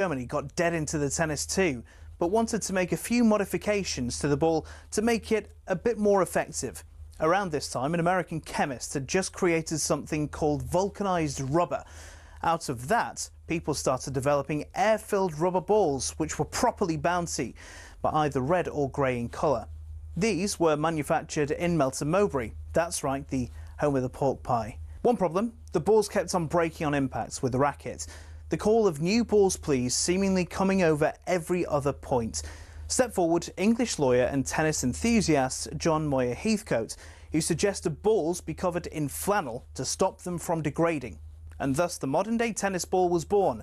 Germany got dead into the tennis too, but wanted to make a few modifications to the ball to make it a bit more effective. Around this time, an American chemist had just created something called vulcanized rubber. Out of that, people started developing air-filled rubber balls, which were properly bouncy, but either red or grey in colour. These were manufactured in Melton Mowbray. That's right, the home of the pork pie. One problem, the balls kept on breaking on impact with the racket. The call of new balls please seemingly coming over every other point. Step forward English lawyer and tennis enthusiast John Moyer Heathcote, who suggested balls be covered in flannel to stop them from degrading. And thus the modern-day tennis ball was born.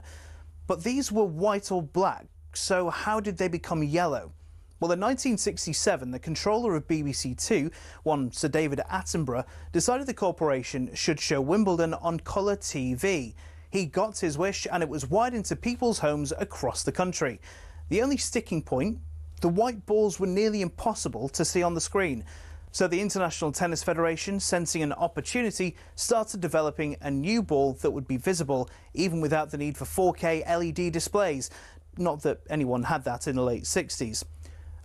But these were white or black, so how did they become yellow? Well, in 1967, the controller of BBC Two, one Sir David Attenborough, decided the corporation should show Wimbledon on colour TV. He got his wish and it was wide into people's homes across the country. The only sticking point, the white balls were nearly impossible to see on the screen. So the International Tennis Federation, sensing an opportunity, started developing a new ball that would be visible even without the need for 4K LED displays. Not that anyone had that in the late 60s.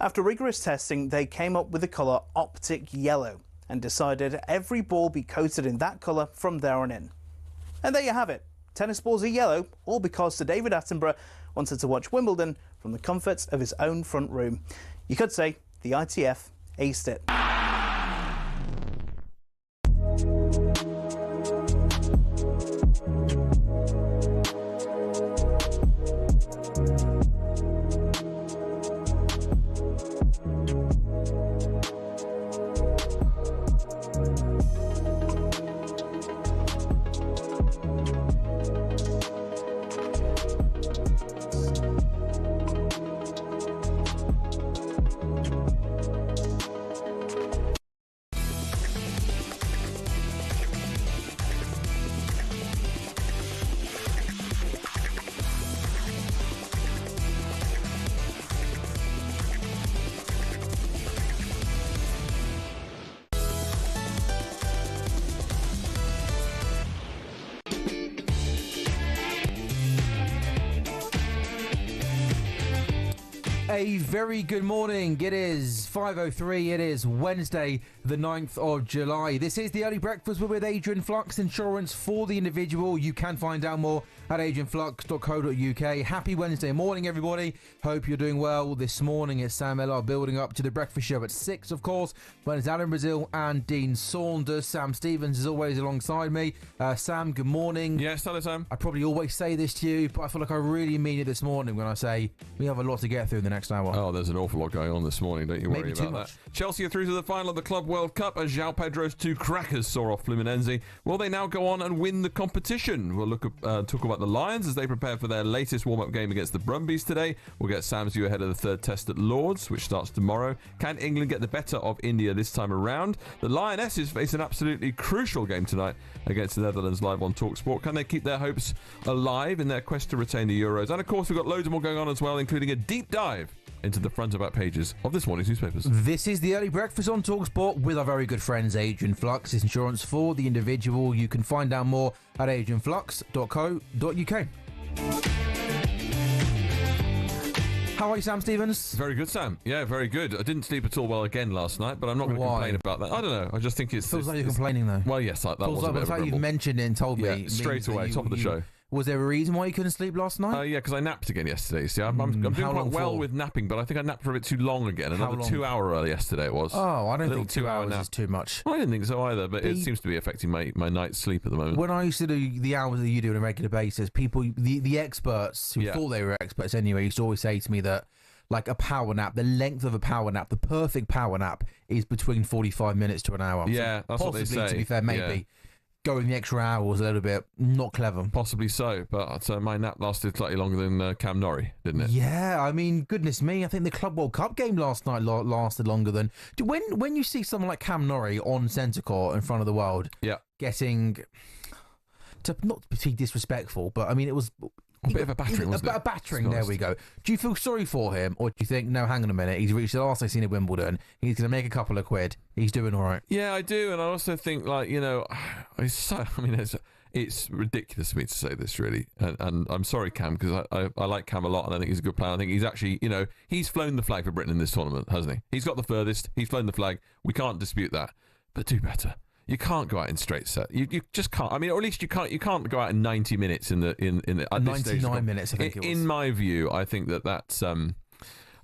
After rigorous testing, they came up with the colour optic yellow and decided every ball be coated in that colour from there on in. And there you have it. Tennis balls are yellow, all because Sir David Attenborough wanted to watch Wimbledon from the comfort of his own front room. You could say the ITF aced it. A very good morning. It is 5:03. It is Wednesday, the 9th of July. This is the Early Breakfast. We're with Adrian Flux, insurance for the individual. You can find out more at adrianflux.co.uk. Happy Wednesday morning, everybody. Hope you're doing well. This morning it's Sam Ellard building up to the breakfast show at 6, of course, when it's Alan Brazil and Dean Saunders. Sam Stevens is always alongside me. Sam, good morning. Yes, hello, Sam. I probably always say this to you, but I feel like I really mean it this morning when I say we have a lot to get through in the next hour. Oh, there's an awful lot going on this morning. Don't you worry Maybe too about much. that. Chelsea are through to the final of the Club World Cup as João Pedro's two crackers saw off Fluminense. Will they now go on and win the competition? We'll talk about the Lions as they prepare for their latest warm-up game against the Brumbies today. We'll get Sam's view ahead of the third test at Lords, which starts tomorrow. Can England get the better of India this time around? The Lionesses face an absolutely crucial game tonight against the Netherlands live on talkSPORT. Can they keep their hopes alive in their quest to retain the Euros? And of course, we've got loads more going on as well, including a deep dive into the front and back pages of this morning's newspapers. This is the Early Breakfast on talkSPORT with our very good friends Adrian Flux. It's insurance for the individual. You can find out more at adrianflux.co.uk. How are you, Sam Stevens? Very good, Sam. Yeah, very good. I didn't sleep at all well again last night, but I'm not going to complain about that. I don't know. I just think it's... Feels like you're complaining, though. Well, yes, that was a bit of a like grumble. you've mentioned it and told me. Straight away, top of the show. Was there a reason why you couldn't sleep last night? Yeah, because I napped again yesterday. See, I'm doing quite well with napping, but I think I napped for a bit too long again. Another 2 hour yesterday it was. Oh, I don't think 2 hours nap is too much. I didn't think so either, but it seems to be affecting my night's sleep at the moment. When I used to do the hours that you do on a regular basis, people, the experts who thought they were experts anyway, used to always say to me that like a power nap, the length of a power nap, the perfect power nap is between 45 minutes to an hour. Yeah, that's what they say. To be fair, maybe. Yeah. Going the extra hour was a little bit not clever. Possibly so, but my nap lasted slightly longer than Cam Norrie, didn't it? Yeah, I mean, goodness me, I think the Club World Cup game last night lasted longer than... When you see someone like Cam Norrie on centre court in front of the world, getting... not to be disrespectful, but I mean, it was... A bit of a battering, wasn't it? A battering, there we go. Do you feel sorry for him, or do you think, no, hang on a minute, he's reached the last I've seen at Wimbledon, he's going to make a couple of quid, he's doing all right? Yeah, I do, and I also think, like, you know, it's so... I mean, It's ridiculous for me to say this, really, and I'm sorry, Cam, because I like Cam a lot, and I think he's a good player. I think he's actually, he's flown the flag for Britain in this tournament, hasn't he? He's got the furthest. He's flown the flag. We can't dispute that, but do better. You can't go out in straight set. You just can't. I mean, or at least you can't go out in 90 minutes in the at 99 minutes. I think it was. In my view, I think that's.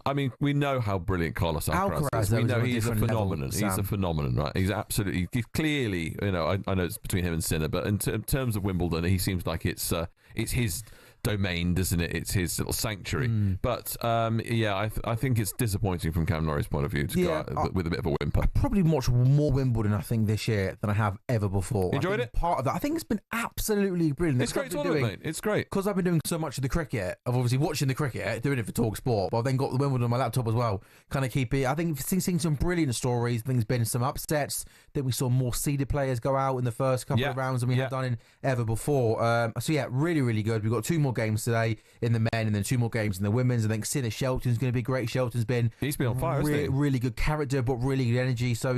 I mean, we know how brilliant Carlos Alcaraz is. We know he's a phenomenon. He's a phenomenon, right? He's absolutely, he's clearly, I know it's between him and Sinner, but in terms of Wimbledon, he seems like it's his domain, doesn't it? It's his little sanctuary. But I think it's disappointing from Cam Norrie's point of view to go out with a bit of a whimper. I probably watched more Wimbledon, I think, this year than I have ever before. Enjoyed it? Part of that, I think it's been absolutely brilliant. It's great tournament, mate. It's great. Because I've been doing so much of the cricket. I've obviously watching the cricket, doing it for talkSPORT, but I've then got the Wimbledon on my laptop as well. Kind of keep it. I think seeing some brilliant stories. I think there's been some upsets. That we saw more seeded players go out in the first couple of rounds than we have done in ever before. Really, really good. We've got 2 more games today in the men and then 2 more games in the women's. I think Sinner Shelton's going to be great. Shelton's been on fire, hasn't he? Really good character, but really good energy. So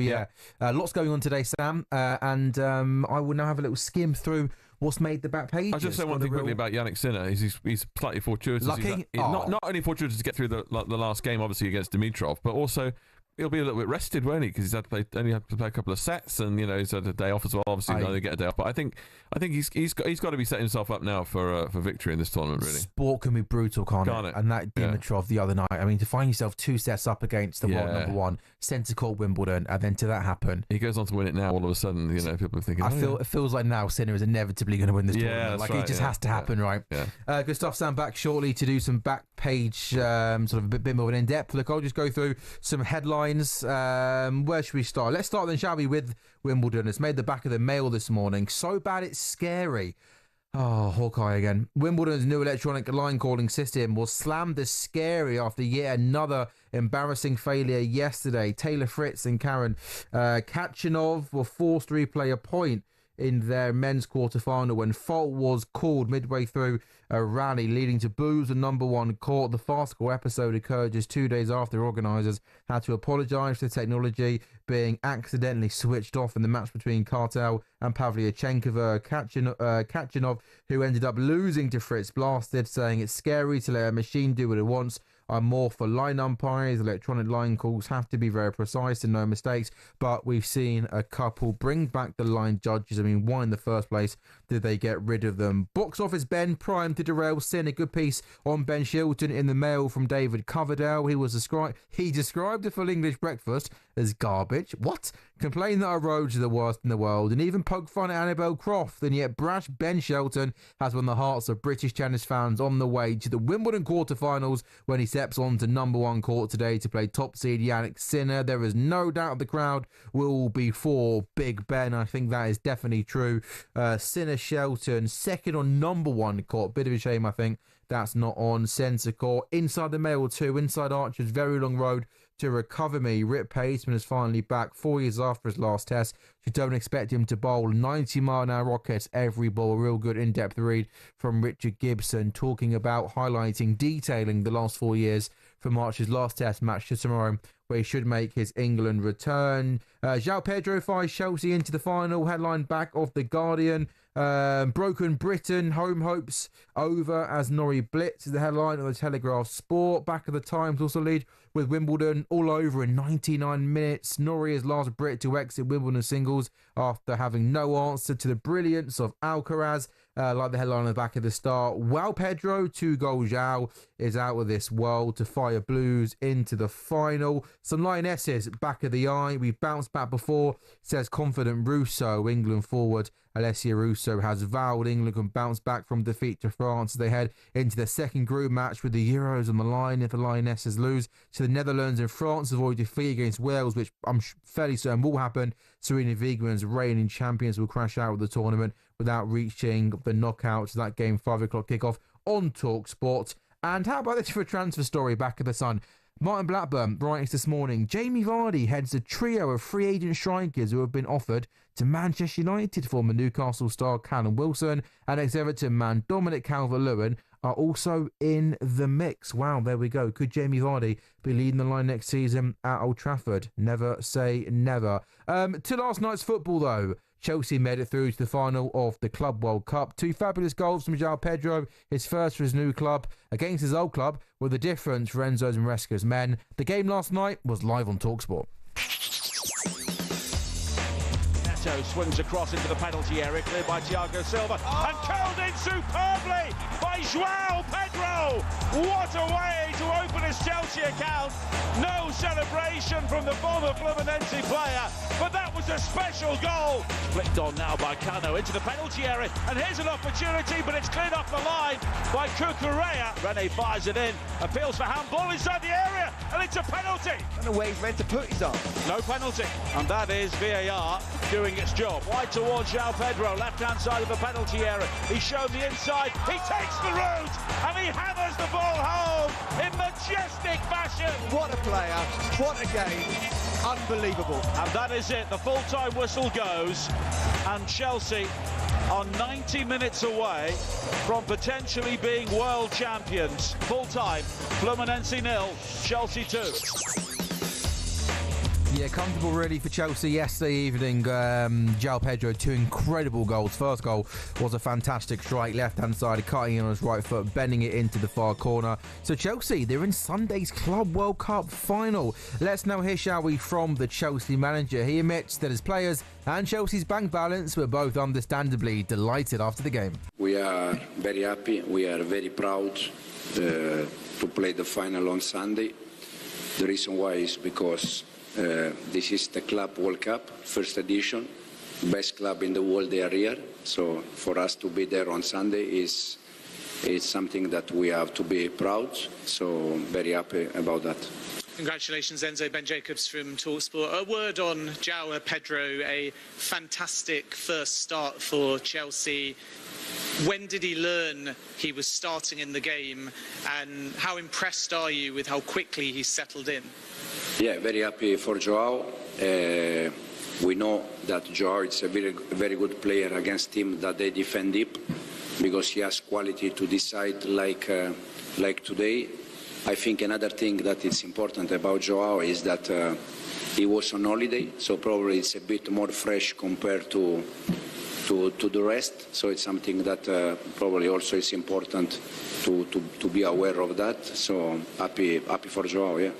lots going on today, Sam. And I will now have a little skim through what's made the back pages. I'll just say one thing quickly about Yannick Sinner. He's slightly fortuitous. Lucky? Not only fortuitous to get through the last game, obviously, against Dimitrov, but also he'll be a little bit rested, won't he? Because he's only had to play a couple of sets, and he's had a day off as well. Obviously, they only get a day off. But I think he's got to be setting himself up now for victory in this tournament. Really, sport can be brutal, can't it? And that Dimitrov the other night. I mean, to find yourself 2 sets up against the world number 1 centre court Wimbledon, and then to that happen, he goes on to win it now. All of a sudden, people are thinking. It feels like now Sinner is inevitably going to win this tournament. Like it just has to happen, right? Yeah. Good stuff. Sam back shortly to do some back page, sort of a bit more of an in depth look. I'll just go through some headlines. Where should we start? Let's start then, shall we, with Wimbledon. It's made the back of the Mail this morning. So bad it's scary. Oh, Hawkeye again. Wimbledon's new electronic line calling system was slammed as scary after yet another embarrassing failure yesterday. Taylor Fritz and Karen Khachanov were forced to replay a point in their men's quarter-final when fault was called midway through a rally, leading to boos and number 1 court. The farcical episode occurred just 2 days after organisers had to apologise for the technology being accidentally switched off in the match between Kartel and Pavlyuchenkova. Khachanov, who ended up losing to Fritz, blasted, saying it's scary to let a machine do what it wants. I'm more for line umpires. Electronic line calls have to be very precise and no mistakes, but we've seen a couple bring back the line judges. I mean, why in the first place did they get rid of them? Box office Ben primed to derail Sin. A good piece on Ben Shilton in the Mail from David Coverdale. He described a full English breakfast as garbage. What? Complained that our roads are the worst in the world, and even poked fun at Annabelle Croft. And yet brash Ben Shelton has won the hearts of British tennis fans on the way to the Wimbledon quarterfinals when he steps on to number 1 court today to play top seed Yannick Sinner. There is no doubt the crowd will be for Big Ben. I think that is definitely true. Sinner Shelton second on number 1 court. Bit of a shame, I think, that's not on centre court. Inside the Mail too, inside Archer's very long road to recover me. Rip Paceman is finally back 4 years after his last test. You don't expect him to bowl 90-mile-an-hour rockets every ball. A real good in-depth read from Richard Gibson, talking about, highlighting, detailing the last 4 years from Archer's last test match to tomorrow, where he should make his England return. João Pedro fires Chelsea into the final. Headline back of The Guardian. Broken Britain, home hopes over as Norrie blitz is the headline of the Telegraph Sport. Back of the Times also lead with Wimbledon all over in 99 minutes. Norrie is last Brit to exit Wimbledon singles after having no answer to the brilliance of Alcaraz. Like the headline on the back of the Star, João Pedro, 2-goal João is out of this world to fire Blues into the final. Some Lionesses back of the eye. We bounced back before, says confident Russo. England forward Alessia Russo has vowed England can bounce back from defeat to France as they head into their second group match with the Euros on the line. If the Lionesses lose to the Netherlands and France avoid defeat against Wales, which I'm fairly certain will happen, Serena Wiegman's reigning champions will crash out of the tournament without reaching the knockouts. That game, 5 o'clock kickoff on talkSPORT. And how about this for a transfer story back of the Sun? Martin Blackburn writes this morning, Jamie Vardy heads a trio of free agent strikers who have been offered to Manchester United. Former Newcastle star Callum Wilson and ex-Everton man Dominic Calvert-Lewin are also in the mix. Wow, there we go. Could Jamie Vardy be leading the line next season at Old Trafford? Never say never. To last night's football, though. Chelsea made it through to the final of the Club World Cup. 2 fabulous goals from João Pedro, his first for his new club, against his old club, with the difference for Enzo's and Maresca's men. The game last night was live on talkSPORT. Swings across into the penalty area, cleared by Thiago Silva, and curled in superbly by João Pedro. What a way to open his Chelsea account. No celebration from the former Fluminense player, but that was a special goal. Flicked on now by Cano into the penalty area, and here's an opportunity, but it's cleared off the line by Cucurella. Rene fires it in, appeals for handball inside the area, and it's a penalty. I don't know where he's meant to put his arm. No penalty, and that is VAR doing its job. Wide towards João Pedro, left-hand side of the penalty area. He's shown the inside, he takes the route, and he hammers the ball home in majestic fashion. What a player, what a game, unbelievable. And that is it, the full-time whistle goes, and Chelsea are 90 minutes away from potentially being world champions. Full-time, Fluminense 0, Chelsea 2. Yeah, comfortable really for Chelsea yesterday evening. João Pedro, 2 incredible goals. First goal was a fantastic strike, left-hand side, cutting in on his right foot, bending it into the far corner. So Chelsea, they're in Sunday's Club World Cup final. Let's now hear, shall we, from the Chelsea manager. He admits that his players and Chelsea's bank balance were both understandably delighted after the game. We are very happy. We are very proud to play the final on Sunday. The reason why is because this is the Club World Cup, first edition. Best club in the world, they are here. So for us to be there on Sunday is something that we have to be proud. So very happy about that. Congratulations, Enzo. Ben Jacobs from talkSPORT. A word on João Pedro, a fantastic first start for Chelsea. When did he learn he was starting in the game, and how impressed are you with how quickly he settled in? Yeah, very happy for João. We know that João is a very good player against team that they defend deep, because he has quality to decide like today. I think another thing that is important about João is that he was on holiday, so probably it's a bit more fresh compared to the rest. So it's something that probably also is important to be aware of that. So happy for João, yeah.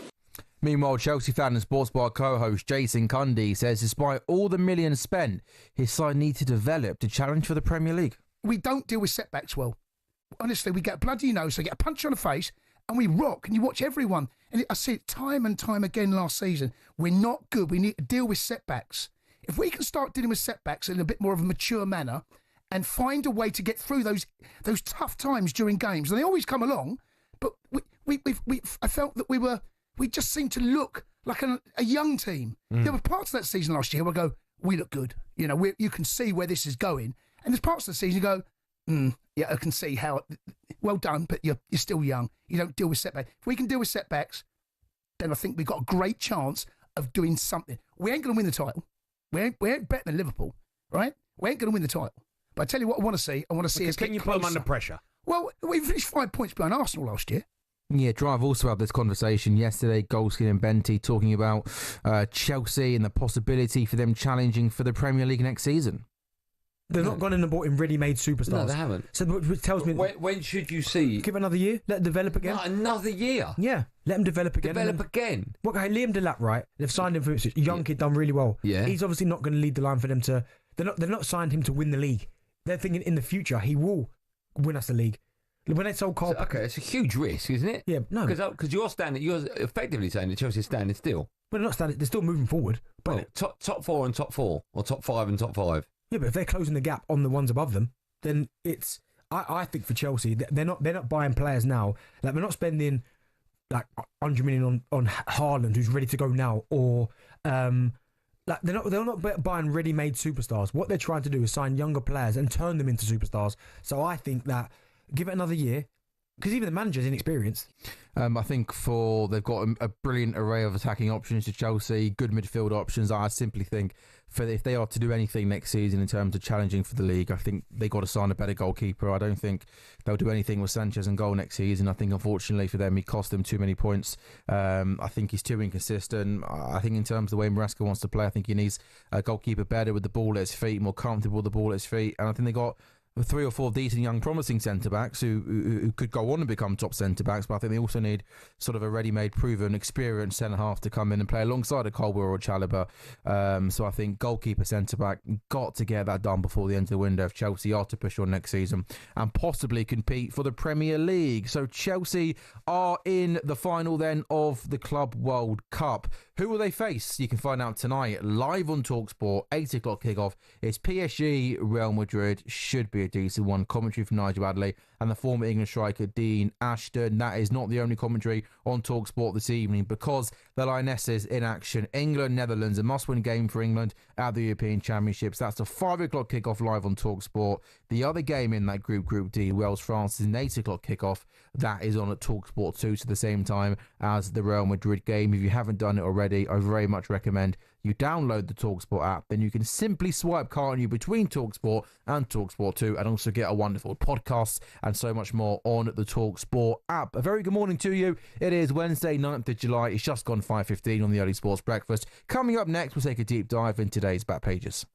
Meanwhile, Chelsea fan and Sports Bar co-host Jason Cundy says despite all the millions spent, his side need to develop to challenge for the Premier League. We don't deal with setbacks well. Honestly, we get bloody nose, so we get a punch on the face, and we rock, and you watch everyone. And I see it time and time again last season. We're not good. We need to deal with setbacks. If we can start dealing with setbacks in a bit more of a mature manner and find a way to get through those tough times during games, and they always come along, but I felt that we just seemed to look like a young team. There were parts of that season last year where I go, we look good. You know, you can see where this is going. And there's parts of the season you go, yeah, I can see how, well done, but you're still young. You don't deal with setbacks. If we can deal with setbacks, then I think we've got a great chance of doing something. We ain't going to win the title. We ain't better than Liverpool, right? We ain't going to win the title. But I tell you what I want to see. I want to see us get Can you closer. put them under pressure? Well, we finished 5 points behind Arsenal last year. Yeah, Drive also had this conversation yesterday, Golskin and Benty talking about Chelsea and the possibility for them challenging for the Premier League next season. They've not gone in and bought in ready-made superstars. No, they haven't. So which tells me... When should you see... Give it another year, let them develop again. Not another year? Yeah, let them develop again. Develop again? Well, okay, Liam Delap, right? They've signed him for Ipswich. Young kid, done really well. Yeah. He's obviously not going to lead the line for them to... They've not signed him to win the league. They're thinking in the future he will win us the league. When they sold Carl... Okay, it's a huge risk, isn't it? Yeah, no. Because you're effectively saying that Chelsea's standing still. Well, they're not standing... They're still moving forward. But top 4 and top 4, or top 5 and top 5. Yeah, but if they're closing the gap on the ones above them, then it's... I think for Chelsea, they're not buying players now. Like, they're not spending like 100 million on Haaland, who's ready to go now, or like they're not buying ready-made superstars. What they're trying to do is sign younger players and turn them into superstars. So I think that give it another year, because even the manager's inexperienced. I think they've got a brilliant array of attacking options to Chelsea, good midfield options. I simply think if they are to do anything next season in terms of challenging for the league, I think they got to sign a better goalkeeper. I don't think they'll do anything with Sanchez in goal next season. I think unfortunately for them, he cost them too many points. I think he's too inconsistent. I think in terms of the way Maresca wants to play, I think he needs a goalkeeper better with the ball at his feet, more comfortable with the ball at his feet. And I think they got 3 or 4 decent young promising centre-backs who could go on and become top centre-backs, but I think they also need sort of a ready-made, proven, experienced centre-half to come in and play alongside a Colwell or Chalobah. So I think goalkeeper, centre-back, got to get that done before the end of the window if Chelsea are to push on next season and possibly compete for the Premier League. So Chelsea are in the final then of the Club World Cup. Who will they face? You can find out tonight, live on talkSPORT, 8 o'clock kickoff. It's PSG, Real Madrid. Should be a decent one. Commentary from Nigel Adley and the former England striker Dean Ashton. That is not the only commentary on talkSPORT this evening because the Lionesses in action. England, Netherlands, a must-win game for England at the European Championships. That's a 5 o'clock kickoff live on talkSPORT. The other game in that Group D, Wales, France, is an 8 o'clock kickoff. That is on at talkSPORT 2 to the same time as the Real Madrid game. If you haven't done it already, I very much recommend you download the talkSPORT app. Then you can simply swipe can't you between talkSPORT and talkSPORT 2 and also get a wonderful podcast and so much more on the talkSPORT app. A very good morning to you. It is Wednesday, 9th of July. It's just gone 5:15 on the Early Sports Breakfast. Coming up next, we'll take a deep dive in today's back pages.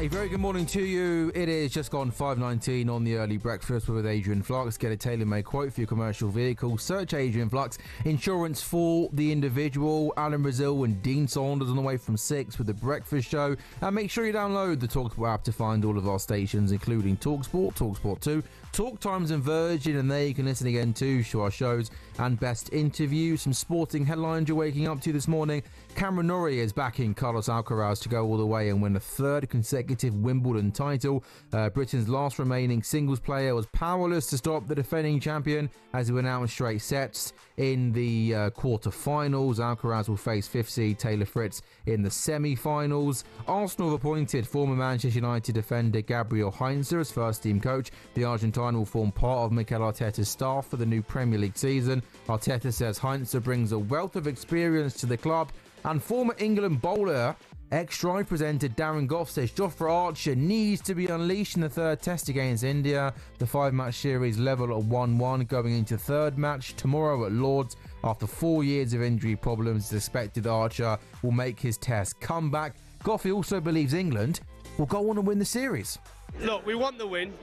A very good morning to you. It is just gone 5:19 on the early breakfast with Adrian Flux. Get a tailor-made quote for your commercial vehicle. Search Adrian Flux. Insurance for the individual. Alan Brazil and Dean Saunders on the way from 6 with the breakfast show. And make sure you download the talkSPORT app to find all of our stations, including talkSPORT, talkSPORT 2, Talk Times and Virgin, and there you can listen again to our shows and best interviews. Some sporting headlines you're waking up to this morning. Cameron Norrie is backing Carlos Alcaraz to go all the way and win a third consecutive Wimbledon title. Britain's last remaining singles player was powerless to stop the defending champion as he went out in straight sets in the quarter-finals. Alcaraz will face 5th seed Taylor Fritz in the semi-finals. Arsenal have appointed former Manchester United defender Gabriel Heinze as first-team coach. The Argentine will form part of Mikel Arteta's staff for the new Premier League season. Arteta says Heinze brings a wealth of experience to the club. And former England bowler, ex-Stride presenter Darren Gough says Jofra Archer needs to be unleashed in the third test against India. The 5-match series level at 1-1 going into third match tomorrow at Lords. After 4 years of injury problems, it's expected Archer will make his test comeback. Gough also believes England will go on and win the series. Look, we want the win,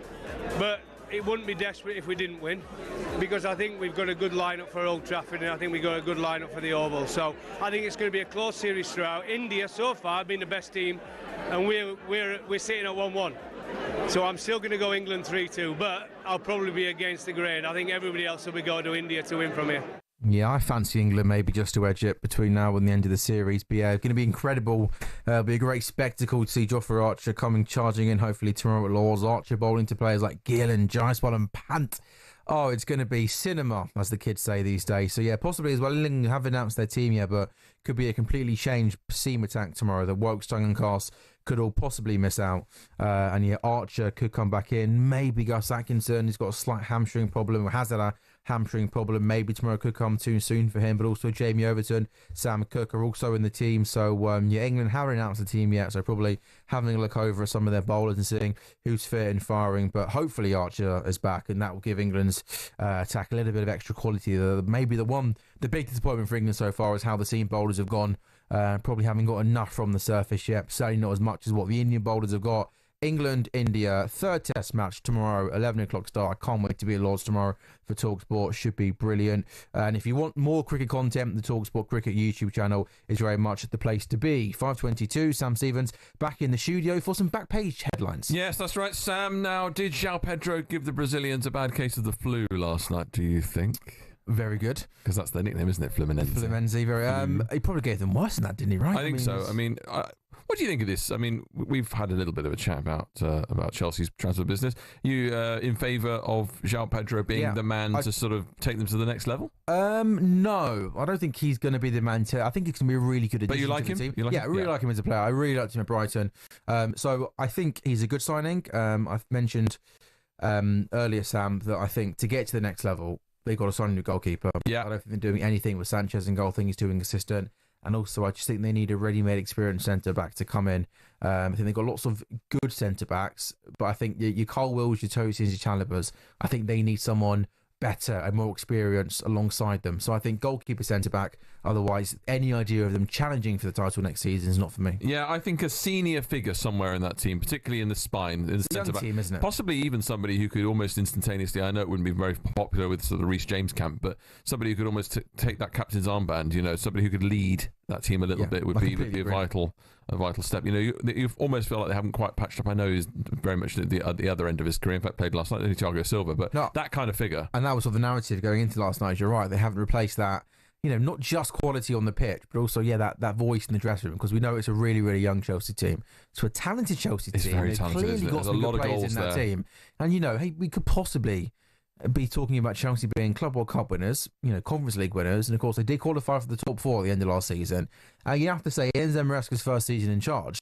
but it wouldn't be desperate if we didn't win, because I think we've got a good lineup for Old Trafford and I think we've got a good lineup for the Oval. So I think it's going to be a close series throughout. India so far have been the best team and we're sitting at 1-1. So I'm still going to go England 3-2, but I'll probably be against the grain. I think everybody else will be going to India to win from here. Yeah, I fancy England maybe just to edge it between now and the end of the series. But yeah, it's going to be incredible. It'll be a great spectacle to see Jofra Archer coming charging in hopefully tomorrow at Lords. Archer bowling to players like Gill and Jaiswal and Pant. Oh, it's going to be cinema, as the kids say these days. So yeah, possibly as well. England haven't announced their team yet, but could be a completely changed seam attack tomorrow. The Woke, Stung and Cast could all possibly miss out. And yeah, Archer could come back in. Maybe Gus Atkinson, he's got a slight hamstring problem, or has had a hamstring problem. Maybe tomorrow could come too soon for him. But also Jamie Overton, Sam Cook are also in the team. So yeah, England haven't announced the team yet. So probably having a look over some of their bowlers and seeing who's fit and firing. But hopefully Archer is back, and that will give England's attack a little bit of extra quality. Maybe the big disappointment for England so far is how the seam bowlers have gone. Probably haven't got enough from the surface yet. Certainly not as much as what the Indian bowlers have got. England, India, third test match tomorrow, 11 o'clock start. I can't wait to be at Lords tomorrow for talkSPORT. Should be brilliant. And if you want more cricket content, the talkSPORT Cricket YouTube channel is very much the place to be. 5:22, Sam Stevens back in the studio for some back page headlines. Yes, that's right, Sam. Now, did João Pedro give the Brazilians a bad case of the flu last night, do you think? Very good. Because that's their nickname, isn't it? Fluminense. He probably gave them worse than that, didn't he? Right? I think so. I mean, what do you think of this? I mean, we've had a little bit of a chat about Chelsea's transfer business. You in favour of João Pedro being the man to sort of take them to the next level? No, I don't think he's going to be the man to. I think it's going to be a really good addition. But you like to the him? team. I really like him as a player. I really liked him at Brighton. So I think he's a good signing. I've mentioned earlier, Sam, that I think to get to the next level, they've got to sign a new goalkeeper. Yeah. I don't think they're doing anything with Sanchez in goal. I think he's doing assistant. And also, I just think they need a ready-made experienced centre-back to come in. I think they've got lots of good centre-backs, but I think your Carl Wills, your Tosians, your Chalobahs, I think they need someone better and more experienced alongside them. So I think goalkeeper centre-back, otherwise any idea of them challenging for the title next season is not for me. Yeah, I think a senior figure somewhere in that team, particularly in the spine, in the centre-back team, isn't it? Possibly even somebody who could almost instantaneously, I know it wouldn't be very popular with sort of Reece James camp, but somebody who could almost take that captain's armband, you know, somebody who could lead that team a little bit would be a vital step. You know, you almost feel like they haven't quite patched up. I know he's very much at the other end of his career. In fact, played last night, Thiago Silva, but that kind of figure. And that was sort of the narrative going into last night. You're right, they haven't replaced that. You know, not just quality on the pitch, but also, that voice in the dressing room, because we know it's a really, really young Chelsea team. So a talented Chelsea team. Very talented, clearly got some good players in that team. And, you know, hey, we could possibly be talking about Chelsea being Club World Cup winners, you know, Conference League winners, and of course they did qualify for the top 4 at the end of last season. You have to say, Enzo Maresca's first season in charge,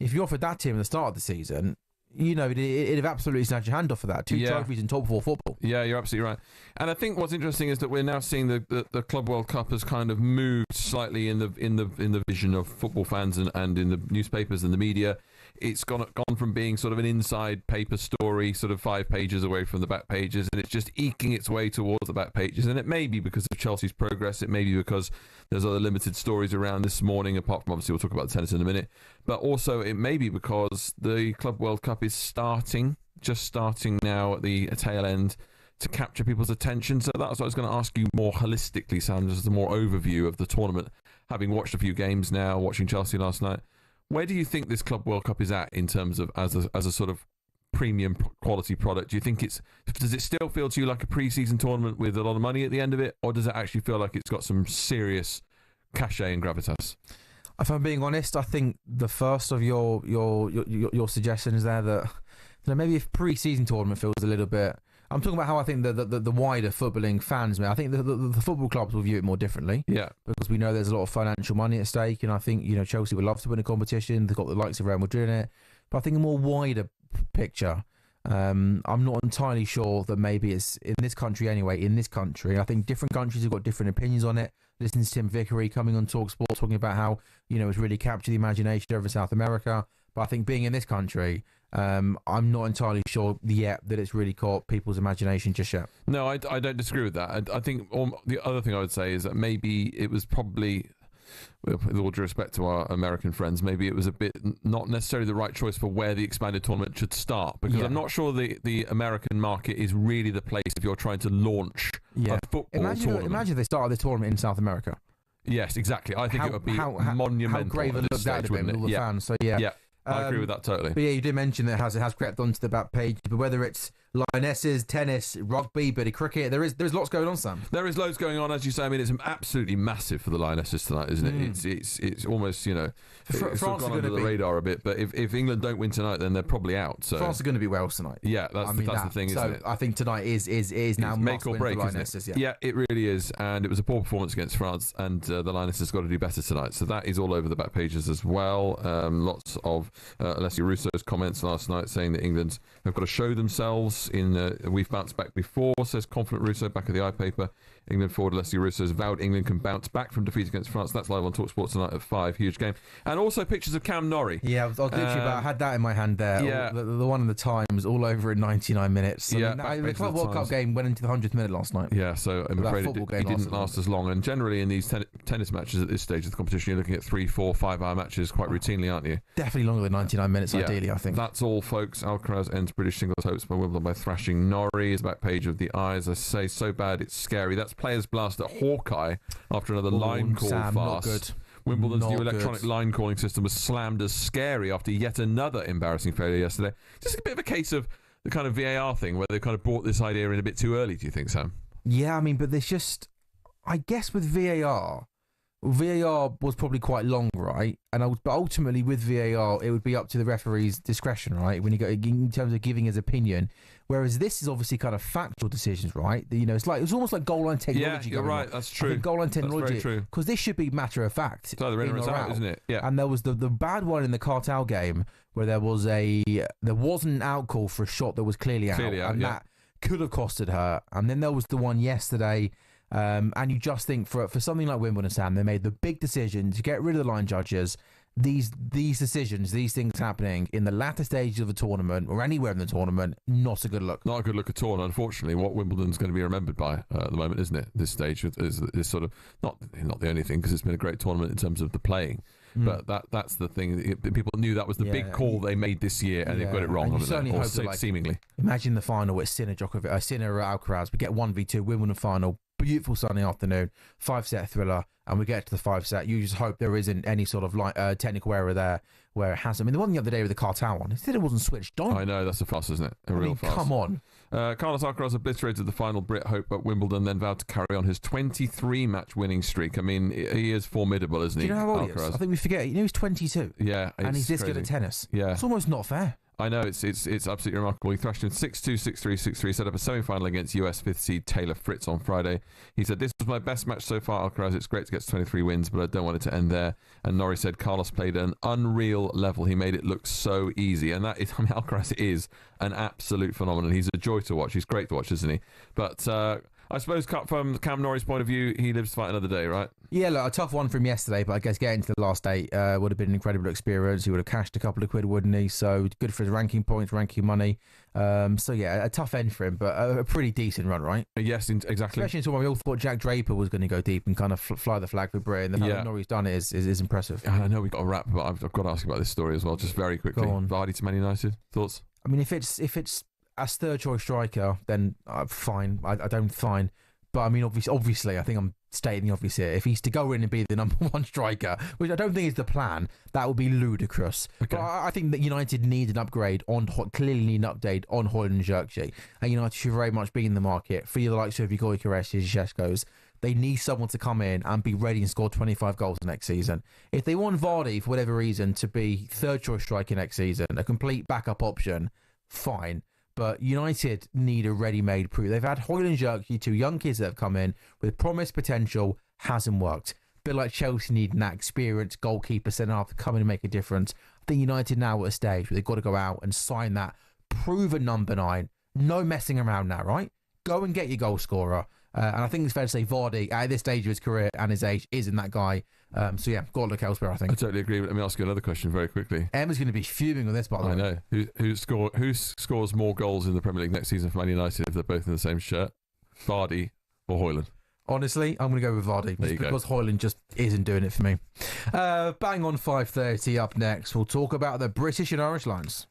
if you offered that team at the start of the season, you know, it'd have absolutely snatched your hand off of that. 2 trophies in top 4 football. Yeah, you're absolutely right. And I think what's interesting is that we're now seeing the Club World Cup has kind of moved slightly in the vision of football fans and in the newspapers and the media. it's gone from being sort of an inside paper story, sort of 5 pages away from the back pages, and it's just eking its way towards the back pages. And it may be because of Chelsea's progress. It may be because there's other limited stories around this morning, apart from obviously we'll talk about the tennis in a minute. But also it may be because the Club World Cup is just starting now at the tail end to capture people's attention. So that's what I was going to ask you more holistically, Sam, just a more overview of the tournament. Having watched a few games now, watching Chelsea last night, where do you think this Club World Cup is at in terms of as a sort of premium quality product? Do you think does it still feel to you like a pre-season tournament with a lot of money at the end of it, or does it actually feel like it's got some serious cachet and gravitas? If I'm being honest, I think the first of your suggestions there, that maybe if pre-season tournament feels a little bit. I'm talking about how I think the wider footballing fans, I think the football clubs will view it more differently. Yeah. Because we know there's a lot of financial money at stake, and I think Chelsea would love to win a competition. They've got the likes of Real Madrid in it, but I think a more wider picture. I'm not entirely sure that maybe it's in this country anyway. In this country, I think different countries have got different opinions on it. Listening to Tim Vickery coming on talkSPORT talking about how it's really captured the imagination over South America. But I think being in this country, I'm not entirely sure yet that it's really caught people's imagination just yet. No, I don't disagree with that. I think the other thing I would say is that maybe it was probably, with all due respect to our American friends, maybe it was a bit not necessarily the right choice for where the expanded tournament should start, because I'm not sure the American market is really the place if you're trying to launch a football tournament. Imagine if they started the tournament in South America. Yes, exactly. I think it would be monumental. How grave a look that would have been with all the fans. So yeah. I agree with that totally. But yeah, you did mention that it has crept onto the back page. But whether it's Lionesses, tennis, rugby, bit of cricket, there's lots going on, Sam. There is loads going on, as you say. I mean, it's absolutely massive for the Lionesses tonight, isn't it? It's almost France sort of gone under the radar a bit. But if England don't win tonight, then they're probably out. So France are going to be Wales tonight. Yeah, that's the thing, isn't it? I think tonight is now make or break, for Lionesses. Yeah, it really is. And it was a poor performance against France, and the Lionesses got to do better tonight. So that is all over the back pages as well. Lots of Alessia Russo's comments last night saying that England have got to show themselves in. We've bounced back before, says confident Russo back at the iPaper. England forward Alessia Russo has vowed England can bounce back from defeat against France. That's live on talkSPORT tonight at 5. Huge game. And also pictures of Cam Norrie. Yeah, I was literally I had that in my hand there. Yeah. The one in the Times, all over in 99 minutes. Yeah, the Club World Cup game went into the 100th minute last night. Yeah, so I'm afraid it didn't last as long. And generally in these tennis matches at this stage of the competition, you're looking at 3, 4, 5 hour matches quite routinely, aren't you? Definitely longer than 99 minutes, ideally, I think. That's all, folks. Alcaraz ends British singles hopes by Wimbledon by thrashing Norrie. Is back page of the Eyes. I say, so bad it's scary. That's players blast at Hawkeye after another line call Sam, fast. Not good. Wimbledon's new electronic line calling system was slammed as scary after yet another embarrassing failure yesterday. Just a bit of a case of the kind of VAR thing where they kind of brought this idea in a bit too early, do you think, Sam? Yeah, I mean, but there's just, I guess with VAR was probably quite long, right? But ultimately with VAR, it would be up to the referee's discretion, right? When you go in terms of giving his opinion. Whereas this is obviously kind of factual decisions, right? It's almost like goal line technology. Yeah, you're right. That's true. Goal line technology. That's very true. Because this should be matter of fact. It's either in or it's out, isn't it? Yeah. And there was the bad one in the Cartel game where there wasn't an out call for a shot that was clearly out, and that could have costed her. And then there was the one yesterday. And you just think for something like Wimbledon, Sam, they made the big decision to get rid of the line judges. These decisions, these things happening in the latter stages of the tournament or anywhere in the tournament, not a good look. Not a good look at all. And unfortunately, what Wimbledon's going to be remembered by at the moment, isn't it? This stage is sort of not the only thing, because it's been a great tournament in terms of the playing. But that's the thing. People knew that was the big call they made this year, and they've got it wrong. Seemingly. Imagine the final with Sinner Alcaraz. We get 1v2 Wimbledon final. Beautiful sunny afternoon, 5-set thriller, and we get to the 5-set. You just hope there isn't any sort of technical error there where it hasn't. I mean, the one the other day with the Cartel one, it said it wasn't switched on. I know, that's a fuss, isn't it? Real fuss. Come on. Carlos Alcaraz obliterated the final Brit hope at Wimbledon, then vowed to carry on his 23-match winning streak. I mean, he is formidable, isn't he? Do you know how old he is? I think we forget. He's 22. Yeah, and he's this good at tennis. Yeah, it's almost not fair. I know, it's absolutely remarkable. He thrashed him 6-2, 6-3, 6-3, set up a semi-final against US 5th seed Taylor Fritz on Friday. He said, "This was my best match so far, Alcaraz. It's great to get to 23 wins, but I don't want it to end there." And Norrie said, "Carlos played at an unreal level. He made it look so easy." And that is, Alcaraz is an absolute phenomenon. He's a joy to watch. He's great to watch, isn't he? But I suppose from Cam Norris' point of view, he lives to fight another day, right? Yeah, look, a tough one from yesterday, but I guess getting to the last 8 would have been an incredible experience. He would have cashed a couple of quid, wouldn't he? So good for his ranking points, ranking money. So yeah, a tough end for him, but a pretty decent run, right? Yes, exactly. Especially until we all thought Jack Draper was going to go deep and kind of fly the flag for Britain. The fact that Norrie's done it is impressive. I know we've got a wrap, but I've got to ask you about this story as well, just very quickly. Go on. Vardy to Man United, thoughts? I mean, if it's as third choice striker, then fine. I don't fine. But I mean, obviously, I think I'm stating the obvious here. If he's to go in and be the number 1 striker, which I don't think is the plan, that would be ludicrous. Okay. But I think that United need an upgrade clearly need an update on Hoyland and Xerxes. And United should very much be in the market for the likes of Goikaresh's, Sheshko's. They need someone to come in and be ready and score 25 goals next season. If they want Vardy, for whatever reason, to be third choice striker next season, a complete backup option, fine. But United need a ready-made proof. They've had Hoyland and Xerxes, 2 young kids that have come in with promise, potential, hasn't worked. A bit like Chelsea need that experienced goalkeeper centre-half to come in and make a difference. I think United now at a stage where they've got to go out and sign that proven number 9. No messing around now, right? Go and get your goal scorer. And I think it's fair to say Vardy, at this stage of his career and his age, isn't that guy. So yeah, got to look elsewhere, I think. I totally agree. Let me ask you another question very quickly. Emma's going to be fuming on this, by the way. I know. Who scores more goals in the Premier League next season for Man United if they're both in the same shirt? Vardy or Hoyland? Honestly, I'm going to go with Vardy because Hoyland just isn't doing it for me. Bang on 5:30 up next. We'll talk about the British and Irish Lions.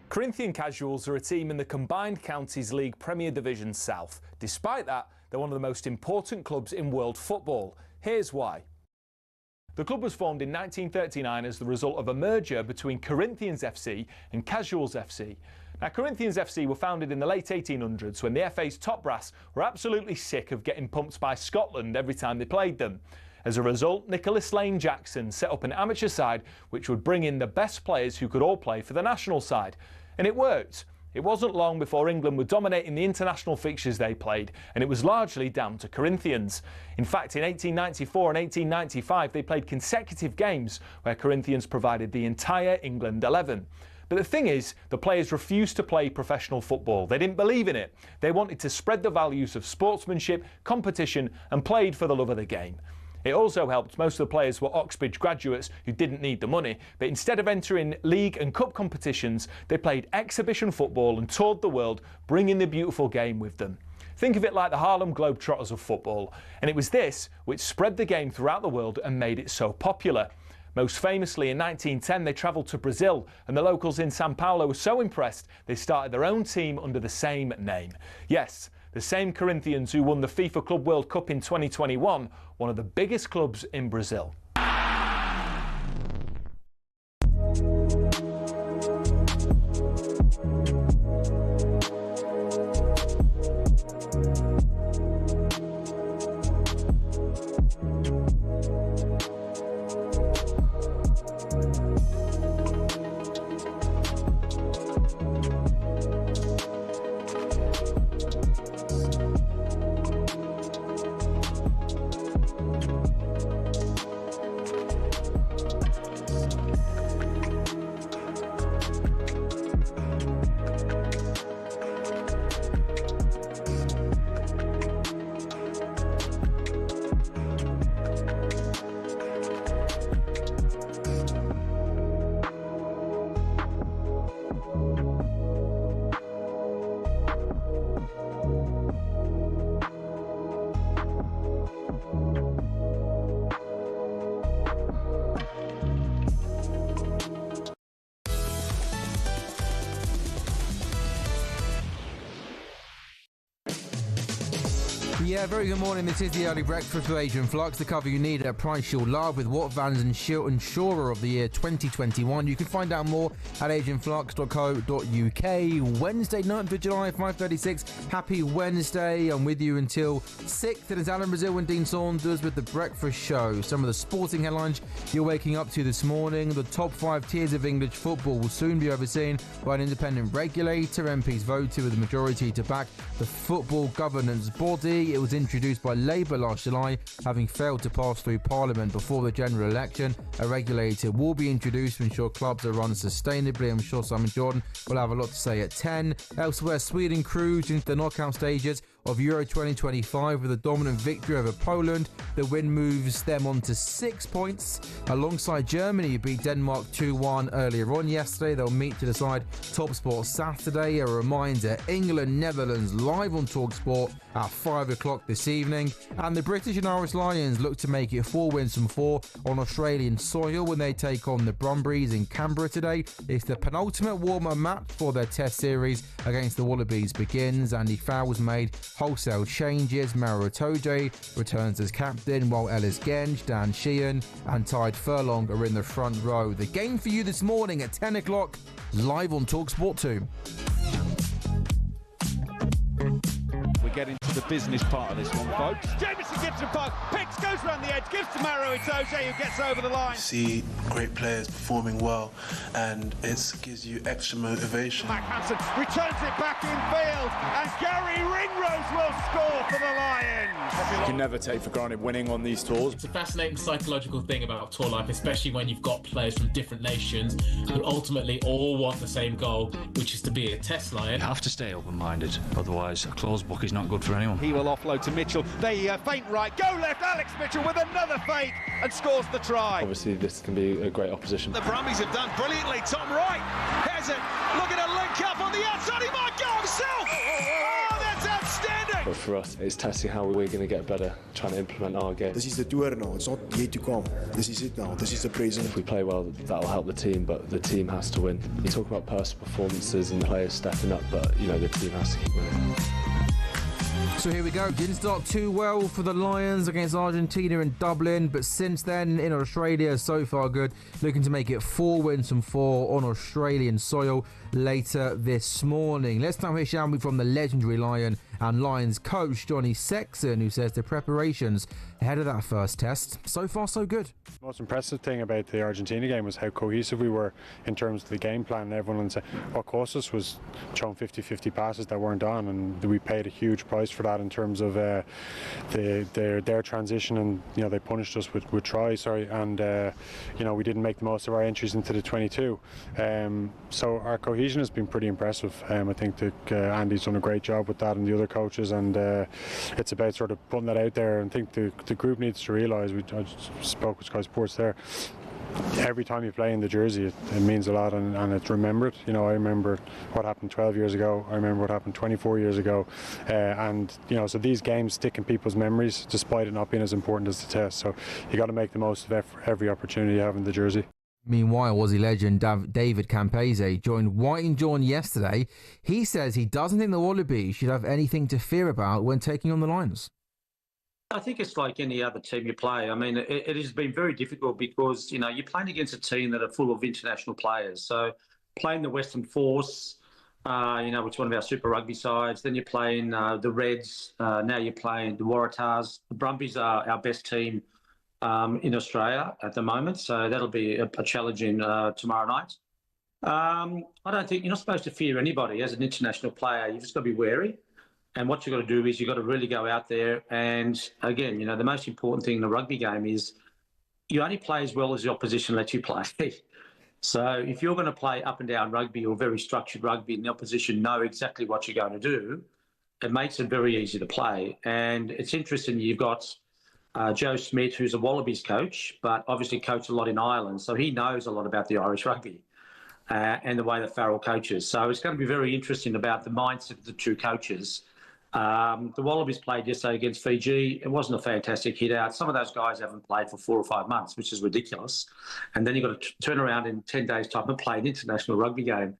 Corinthian Casuals are a team in the Combined Counties League Premier Division South. Despite that, they're one of the most important clubs in world football. Here's why. The club was formed in 1939 as the result of a merger between Corinthians FC and Casuals FC. Now, Corinthians FC were founded in the late 1800s when the FA's top brass were absolutely sick of getting pumped by Scotland every time they played them. As a result, Nicholas Lane Jackson set up an amateur side which would bring in the best players who could all play for the national side. And it worked. It wasn't long before England were dominating the international fixtures they played, and it was largely down to Corinthians. In fact, in 1894 and 1895, they played consecutive games where Corinthians provided the entire England 11. But the thing is, the players refused to play professional football. They didn't believe in it. They wanted to spread the values of sportsmanship, competition, and played for the love of the game. It also helped most of the players were Oxbridge graduates who didn't need the money, but instead of entering league and cup competitions, they played exhibition football and toured the world, bringing the beautiful game with them. Think of it like the Harlem Globetrotters of football, and it was this which spread the game throughout the world and made it so popular. Most famously, in 1910, they travelled to Brazil, and the locals in Sao Paulo were so impressed they started their own team under the same name. Yes, the same Corinthians who won the FIFA Club World Cup in 2021, one of the biggest clubs in Brazil. Yeah, very good morning. This is the Early Breakfast with Adrian Flux. The cover you need at a price you'll love with Watt Vans and Insurer of the Year 2021. You can find out more at adrianflux.co.uk. Wednesday, 9th of July, 5:36. Happy Wednesday. I'm with you until 6th. It is Alan Brazil and Dean Saunders with The Breakfast Show. Some of the sporting headlines you're waking up to this morning. The top 5 tiers of English football will soon be overseen by an independent regulator. MPs voted with a majority to back the football governance body. It was introduced by Labour last July, having failed to pass through Parliament before the general election. A regulator will be introduced to ensure clubs are run sustainably. I'm sure Simon Jordan will have a lot to say at 10. Elsewhere, Sweden cruised into the knockout stages of Euro 2025 with a dominant victory over Poland. The win moves them on to 6 points. Alongside Germany, who beat Denmark 2-1 earlier on yesterday. They'll meet to decide talkSPORT Saturday. A reminder, England-Netherlands live on talkSPORT at 5 o'clock this evening. And the British and Irish Lions look to make it 4 wins from 4 on Australian soil when they take on the Brumbies in Canberra today. It's the penultimate warm-up match for their test series against the Wallabies begins. Andy Fowles made wholesale changes. Maro Itoje returns as captain, while Ellis Genge, Dan Sheehan and Tide Furlong are in the front row. The game for you this morning at 10 o'clock, live on talkSPORT 2. We get into the business part of this one, folks. Jamieson gives a puck, picks, goes round the edge, gives to Maro Itoje, who gets over the line. See great players performing well, and it gives you extra motivation. Mac Hansen returns it back in field, and Gary Ringrose will score for the Lions. You can never take for granted winning on these tours. It's a fascinating psychological thing about tour life, especially when you've got players from different nations who ultimately all want the same goal, which is to be a test Lion. You have to stay open-minded, otherwise a closed book is not good for anyone. He will offload to Mitchell. They feint right, go left. Alex Mitchell with another feint and scores the try. Obviously, this can be a great opposition. The Brumbies have done brilliantly. Tom Wright has it. Looking at link up on the outside. He might go himself. Oh, that's outstanding. But for us, it's testing how we're going to get better, trying to implement our game. This is the tour now. It's not yet to come. This is it now. This is the present. If we play well, that'll help the team, but the team has to win. You talk about personal performances and players stepping up, but you know the team has to keep winning. So here we go. Didn't start too well for the Lions against Argentina in Dublin, but since then in Australia, so far good. Looking to make it 4 wins from 4 on Australian soil later this morning. Let's now hear, shall we, from the legendary Lion and Lions coach Johnny Sexton, who says the preparations ahead of that first test, so far so good. The most impressive thing about the Argentina game was how cohesive we were in terms of the game plan. And everyone said what cost us was throwing 50-50 passes that weren't on, and we paid a huge price for that in terms of their transition, and they punished us with tries, and we didn't make the most of our entries into the 22. So our cohesion has been pretty impressive. I think that Andy's done a great job with that, and the other coaches, and it's about sort of putting that out there. And I think the group needs to realise, I just spoke with Sky Sports there, every time you play in the jersey, it means a lot, and it's remembered. I remember what happened 12 years ago. I remember what happened 24 years ago, so these games stick in people's memories, despite it not being as important as the test. So you got to make the most of every opportunity you have in the jersey. Meanwhile, Aussie legend David Campese joined White and John yesterday. He says he doesn't think the Wallabies should have anything to fear about when taking on the Lions. I think it's like any other team you play. I mean, it has been very difficult because, you're playing against a team that are full of international players. So playing the Western Force, which is one of our Super Rugby sides, then you're playing the Reds, now you're playing the Waratahs. The Brumbies are our best team in Australia at the moment, so that'll be a challenging tomorrow night. I don't think you're not supposed to fear anybody as an international player. You've just got to be wary. And what you've got to do is you've got to really go out there. And again, the most important thing in a rugby game is you only play as well as the opposition lets you play. So if you're going to play up and down rugby or very structured rugby and the opposition know exactly what you're going to do, it makes it very easy to play. And it's interesting, you've got Joe Smith, who's a Wallabies coach, but obviously coached a lot in Ireland. So he knows a lot about the Irish rugby and the way that Farrell coaches. So it's going to be very interesting about the mindset of the two coaches. The Wallabies played yesterday against Fiji. It wasn't a fantastic hit out. Some of those guys haven't played for 4 or 5 months, which is ridiculous. And then you've got to turn around in 10 days' time and play an international rugby game.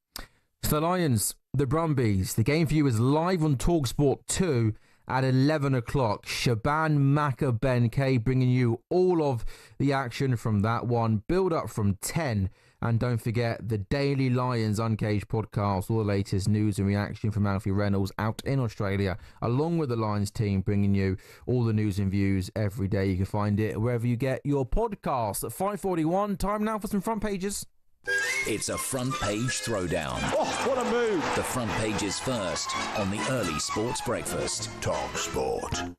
So the Lions, the Brumbies, the game for you is live on talkSPORT 2 at 11 o'clock. Shaban Maka Ben K bringing you all of the action from that one. Build up from 10. And don't forget the Daily Lions Uncaged podcast, all the latest news and reaction from Alfie Reynolds out in Australia, along with the Lions team, bringing you all the news and views every day. You can find it wherever you get your podcasts. At 5:41, time now for some front pages. It's a front page throwdown. Oh, what a move! The front pages first on the early sports breakfast. talkSPORT.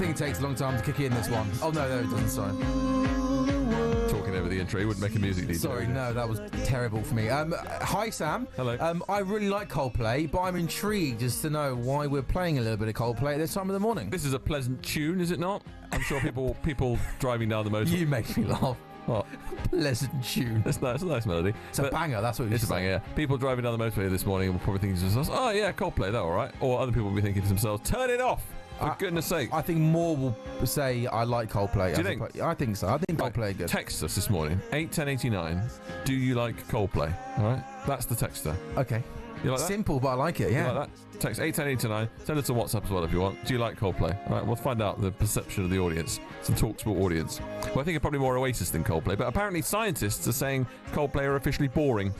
It takes a long time to kick in this one. Oh no, it doesn't. Sorry. Talking over the intro, you wouldn't make a music DJ. Sorry, no, that was terrible for me. Hi Sam. Hello. I really like Coldplay, but I'm intrigued just to know why we're playing a little bit of Coldplay at this time of the morning. This is a pleasant tune, is it not? I'm sure people driving down the motorway. You make me laugh. What? Pleasant tune. It's a nice melody. It's a banger, that's what you It's a banger, yeah. People driving down the motorway this morning will probably think to themselves, oh yeah, Coldplay, that all right. Or other people will be thinking to themselves, turn it off. For goodness sake. I think more will say I like Coldplay. Do you think? I think so. I think Coldplay are good. Text us this morning, 81089. Do you like Coldplay? All right? That's the texter. Okay. You like that? Simple, but I like it, yeah. You like that? Text 81089. Send us a WhatsApp as well if you want. Do you like Coldplay? All right, we'll find out the perception of the audience. It's a TalkSport audience. Well, I think it's probably more Oasis than Coldplay, but apparently scientists are saying Coldplay are officially boring.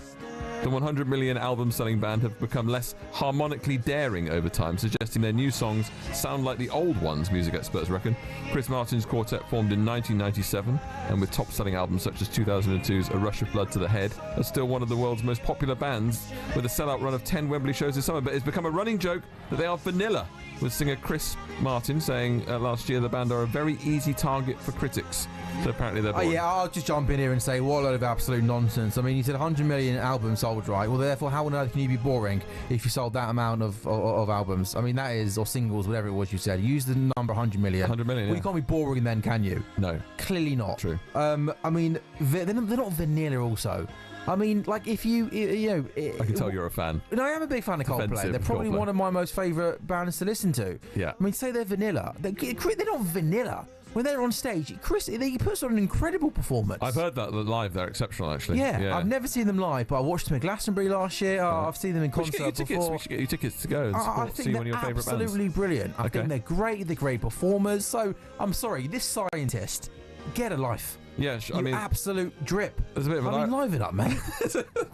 The 100 million album-selling band have become less harmonically daring over time, suggesting their new songs sound like the old ones, music experts reckon. Chris Martin's quartet formed in 1997, and with top-selling albums such as 2002's A Rush of Blood to the Head, are still one of the world's most popular bands, with a sellout run of 10 Wembley shows this summer. But it's become a running joke that they are vanilla, with singer Chris Martin saying last year the band are a very easy target for critics. So apparently they're boring. Yeah, I'll just jump in here and say, what a load of absolute nonsense. I mean, you said 100 million albums sold, right? Well, therefore, how on earth can you be boring if you sold that amount of albums? I mean, that is, or singles, whatever it was you said. Use the number 100 million. 100 million, Well, you can't be boring then, can you? No. Clearly not. True. I mean, they're not vanilla also. I mean, like, if you know... I can tell you're a fan. No, I am a big fan of Coldplay. They're probably one of my most favourite bands to listen to. Yeah. I mean, say they're vanilla. They're not vanilla. when they're on stage, Chris, he puts on an incredible performance. I've heard that live. They're exceptional, actually. Yeah, I've never seen them live, but I watched them at Glastonbury last year. I've seen them in concert before. We should get you tickets to go and see one of your favourite bands. Absolutely brilliant. I think they're great. They're great performers. So I'm sorry, this scientist, get a life. Yeah, I mean, absolute drip. There's a bit of live it up, mate.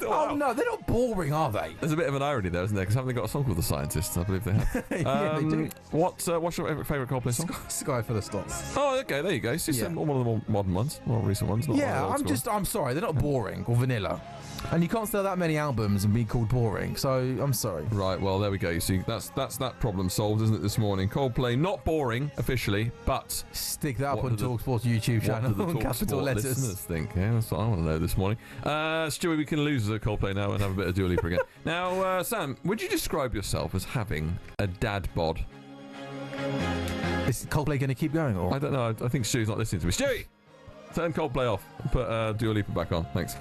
Oh no, they're not boring, are they? There's a bit of an irony there, isn't there? Because haven't they got a song called "The Scientists"? I believe they have. Yeah, they do. What's your favourite Coldplay song? Sky Full of Stars. Oh, okay, there you go. It's just one of the more modern ones, more recent ones. I'm sorry, they're not boring or vanilla. And you can't sell that many albums and be called boring, so I'm sorry. Right, well, there we go. You see, that's that problem solved, isn't it, this morning? Coldplay, not boring, officially, but... Stick that up on talkSPORT YouTube channel. What do the capital talkSPORT letters. listeners think? Yeah, that's what I want to know this morning. Stewie, we can lose the Coldplay now and have a bit of Dua Lipa again. Now, Sam, would you describe yourself as having a dad bod? Is Coldplay going to keep going? Or? I don't know. I think Stewie's not listening to me. Stewie! Turn Coldplay off and put Dua Lipa back on. Thanks.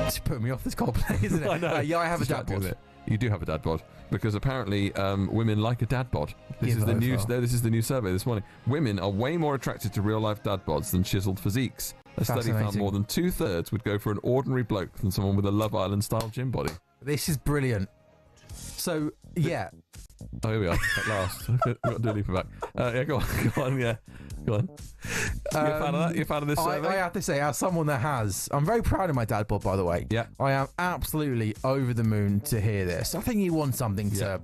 It's putting me off this Coldplay, isn't it? I know. Yeah, I have a dad bod. You do have a dad bod because apparently women like a dad bod. This is the new survey this morning. Women are way more attracted to real life dad bods than chiseled physiques. A study found more than 2/3 would go for an ordinary bloke than someone with a Love Island style gym body. This is brilliant. So yeah. Oh, here we are at last. We've got Dua Lipa back. Yeah, go on. Yeah, go on. You're a fan of that? You're a fan of this survey? I have to say, as someone that has, I'm very proud of my dad bod, by the way. Yeah. I am absolutely over the moon to hear this. I think he wants something to,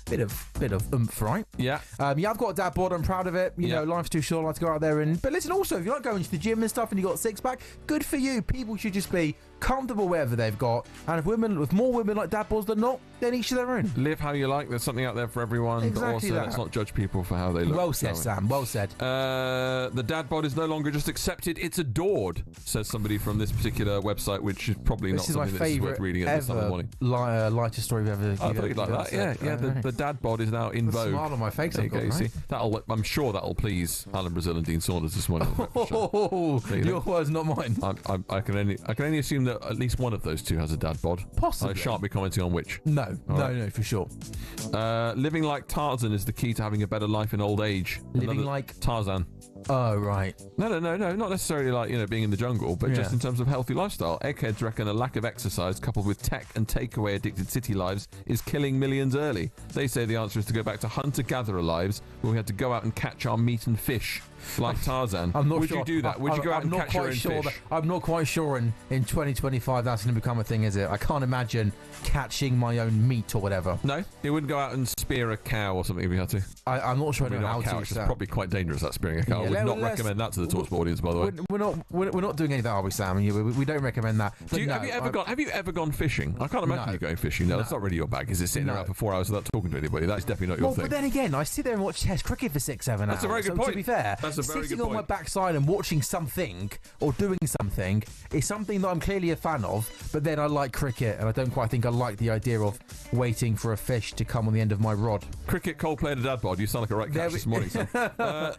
bit of oomph, right? Yeah. I've got a dad bod. I'm proud of it. You know, life's too short. I like to go out there but listen, also, if you like going to the gym and stuff and you got a six pack, good for you. People should just be comfortable wherever they've got. And if more women like dad bods than not, then each to their own. Live how you like. There's something out there for everyone. Exactly. But also, let's not judge people for how they look. Well said, Sam. Well said. The dad bod is no longer just accepted; it's adored, says somebody from this particular website, which is probably not something that's worth reading at this time of the morning. Lighter story we've ever. I thought you'd like that. Yeah. The dad bod is now in vogue. Smile on my face. See, I'm sure that'll please Alan Brazil and Dean Saunders this morning. Your words, not mine. I can only assume that at least one of those two has a dad bod. Possibly. I shan't be commenting on which. No, for sure. Living like Tarzan is the key to having a better life in old age. Living like Tarzan. Oh, right. No, not necessarily like, being in the jungle, but just in terms of healthy lifestyle. Eggheads reckon a lack of exercise coupled with tech and takeaway addicted city lives is killing millions early. They say the answer is to go back to hunter-gatherer lives where we had to go out and catch our meat and fish. Like Tarzan. Would you do that? Would you go out and catch your own fish? I'm not quite sure in 2025 that's going to become a thing, is it? I can't imagine catching my own meat or whatever. No? You wouldn't go out and spear a cow or something if you had to? I'm not sure I know how to. It's probably quite dangerous, that spearing a cow. I would not recommend that to the talkSPORT audience, by the way. We're not doing any of that, are we, Sam? We don't recommend that. Have you ever gone fishing? I can't imagine you going fishing. No, that's not really your bag. Is it sitting around for 4 hours without talking to anybody? That's definitely not your thing. But then again, I sit there and watch Test cricket for 6-7 hours. That's a very good point. To be fair, that's a very good sitting point. on my backside and watching something or doing something is something that I'm clearly a fan of, but then I like cricket and I don't quite think I like the idea of waiting for a fish to come on the end of my rod. Cricket, Coldplay and a dad bod. You sound like a right catch this morning, son.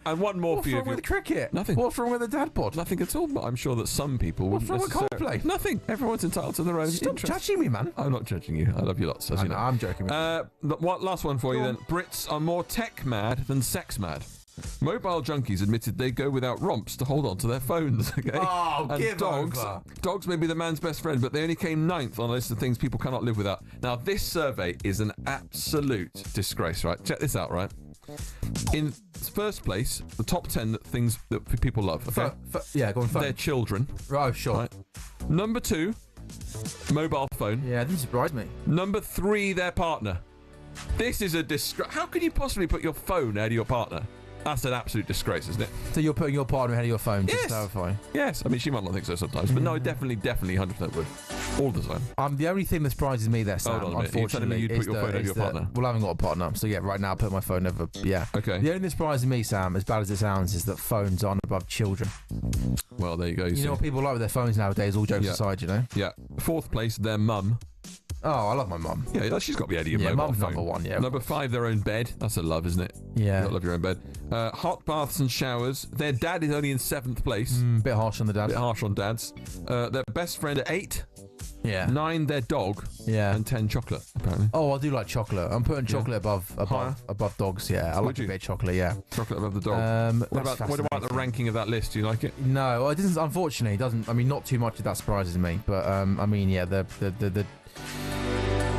And one more for you. What's wrong with cricket? Nothing. What's wrong with a dad bod? Nothing at all, but I'm sure that some people wouldn't What's wrong with Coldplay? Nothing. Everyone's entitled to their own Stop judging me, man. I'm not judging you. I love you lots, as you know. I'm joking. Last one for you then. Brits are more tech mad than sex mad. Mobile junkies admitted they go without romps to hold on to their phones. Okay? Oh, and give over. Dogs may be the man's best friend, but they only came 9th on a list of things people cannot live without. Now, this survey is an absolute disgrace, right? Check this out, right? In first place, the top 10 things that people love. Okay? Go on. Phone. Their children. Right, sure. Right? Number 2, mobile phone. Yeah, that didn't surprise me. Number 3, their partner. This is a disgrace. How can you possibly put your phone ahead of your partner? That's an absolute disgrace, isn't it? So you're putting your partner ahead of your phone, just to clarify? Yes. I mean, she might not think so sometimes, but no, definitely 100% would. All the time. The only thing that surprises me there, Sam, Hold on a minute. unfortunately, you'd put your phone over your partner? Well, I haven't got a partner, so yeah, right now I put my phone over, yeah. Okay. The only thing that surprises me, Sam, as bad as it sounds, is that phones aren't above children. Well, there you go. You know what people like with their phones nowadays, all jokes aside, you know? Yeah. 4th place, their mum. Oh, I love my mum. Yeah, she's got to be ahead of your mobile mum's phone. number 1, yeah. Number 5, their own bed. That's a love, isn't it? Yeah. You love your own bed. Hot baths and showers. Their dad is only in 7th place. Bit harsh on the dad. Bit harsh on dads. Their best friend at 8. Yeah. 9, their dog. Yeah. And 10, chocolate, apparently. apparently. Oh, I do like chocolate. I'm putting chocolate above dogs. Yeah, I like a bit of chocolate. Yeah, chocolate above the dog. What about the ranking of that list? Do you like it? No, it doesn't. Unfortunately, it doesn't. I mean, not too much of that surprises me. But I mean, yeah, the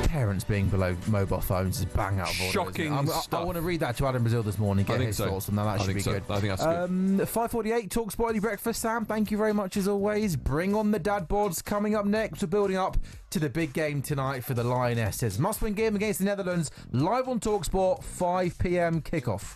parents being below mobile phones is bang out of order. Shocking stuff. I want to read that to Adam Brazil this morning, get his thoughts on that. That should be good. I think that's good. 5:48, talkSPORT Early Breakfast. Sam, thank you very much as always. Bring on the dad boards. Coming up next, we're building up to the big game tonight for the Lionesses. Must-win game against the Netherlands. Live on talkSPORT, 5 p.m. kickoff.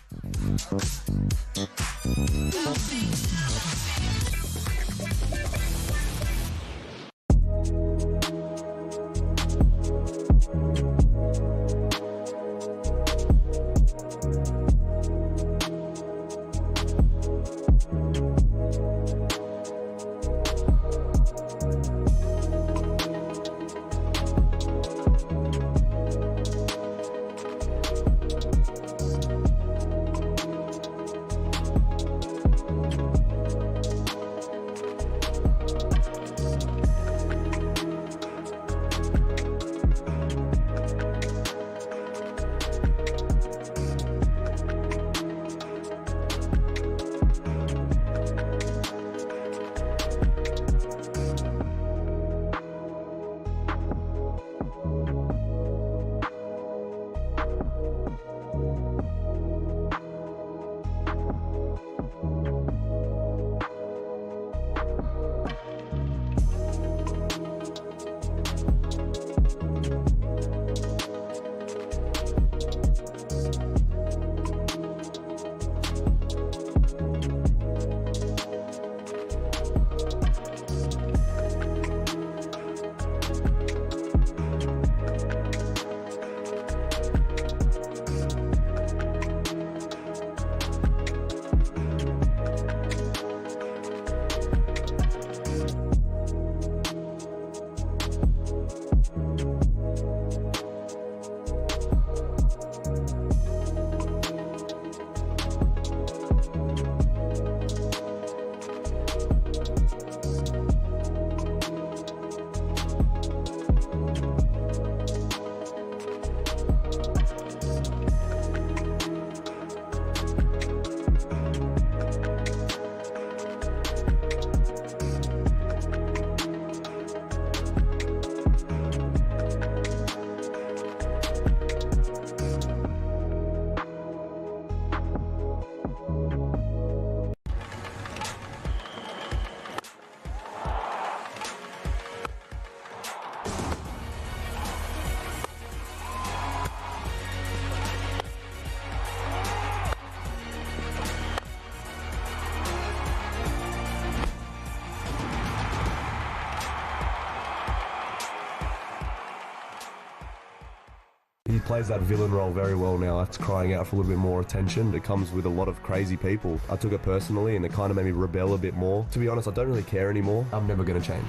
He plays that villain role very well now. It's crying out for a little bit more attention. It comes with a lot of crazy people. I took it personally and it kind of made me rebel a bit more. To be honest, I don't really care anymore. I'm never going to change.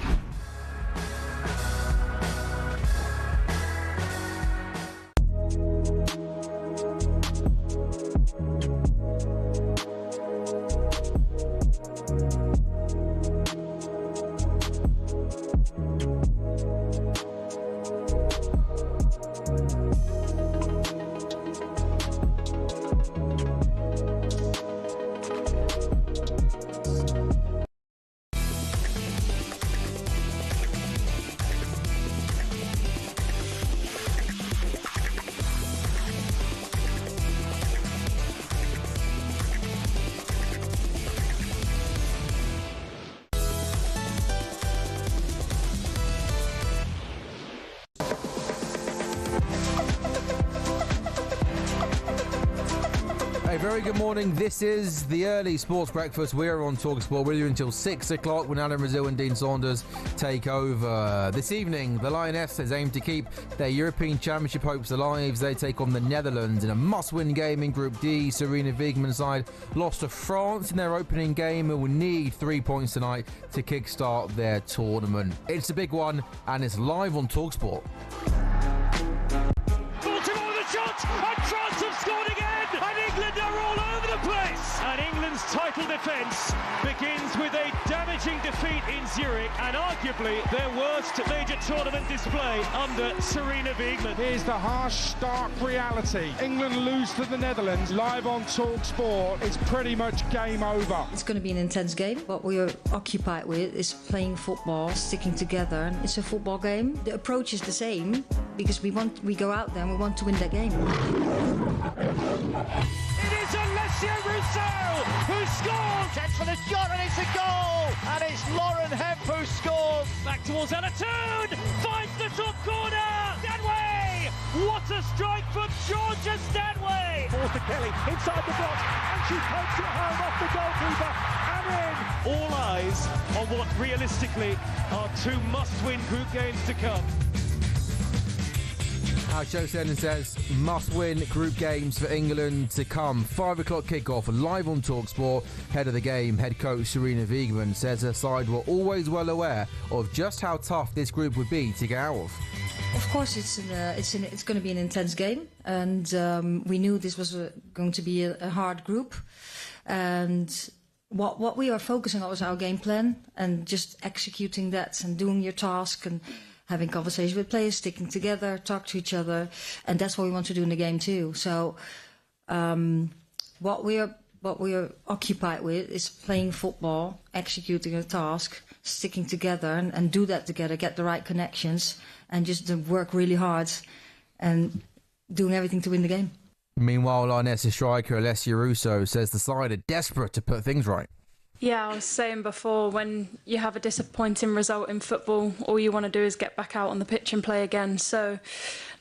Very good morning. This is the early sports breakfast. We're on talkSPORT with you until 6 o'clock when Adam Brazil and Dean Saunders take over. This evening, the Lionesses aim to keep their European Championship hopes alive. They take on the Netherlands in a must-win game in Group D. Serena Wiegman's side lost to France in their opening game and will need 3 points tonight to kickstart their tournament. It's a big one and it's live on talkSPORT. Baltimore the shot and France have scored again and England are all over the place and England's title defence begins with a damaging discouraging defeat in Zurich and arguably their worst major tournament display under Serena Wiegmann. Here's the harsh, stark reality. England lose to the Netherlands. Live on talkSPORT, it's pretty much game over. It's going to be an intense game. What we are occupied with is playing football, sticking together. It's a football game. The approach is the same because we go out there and we want to win that game. It is Alessia Russo who scores! Chance for the shot and it's a goal! And it's Lauren Hemp who scores! Back towards Ellard, finds the top corner! Stanway! What a strike from Georgia Stanway! Falls to Kelly inside the box and she pokes it home off the goalkeeper and in! All eyes on what realistically are two must-win group games to come. Our show says must-win group games for England to come. 5 o'clock kickoff live on talkSPORT. Head of the game, head coach Serena Wiegmann says her side were always well aware of just how tough this group would be to get out of. Of course, it's going to be an intense game, and we knew this was going to be a hard group. And what we are focusing on is our game plan and just executing that and doing your task and having conversations with players, sticking together, talk to each other, and that's what we want to do in the game too. So, what we are occupied with is playing football, executing a task, sticking together, and do that together, get the right connections, and just work really hard and doing everything to win the game. Meanwhile, Lionesses striker Alessia Russo says the side are desperate to put things right. Yeah, I was saying before, when you have a disappointing result in football, all you want to do is get back out on the pitch and play again. So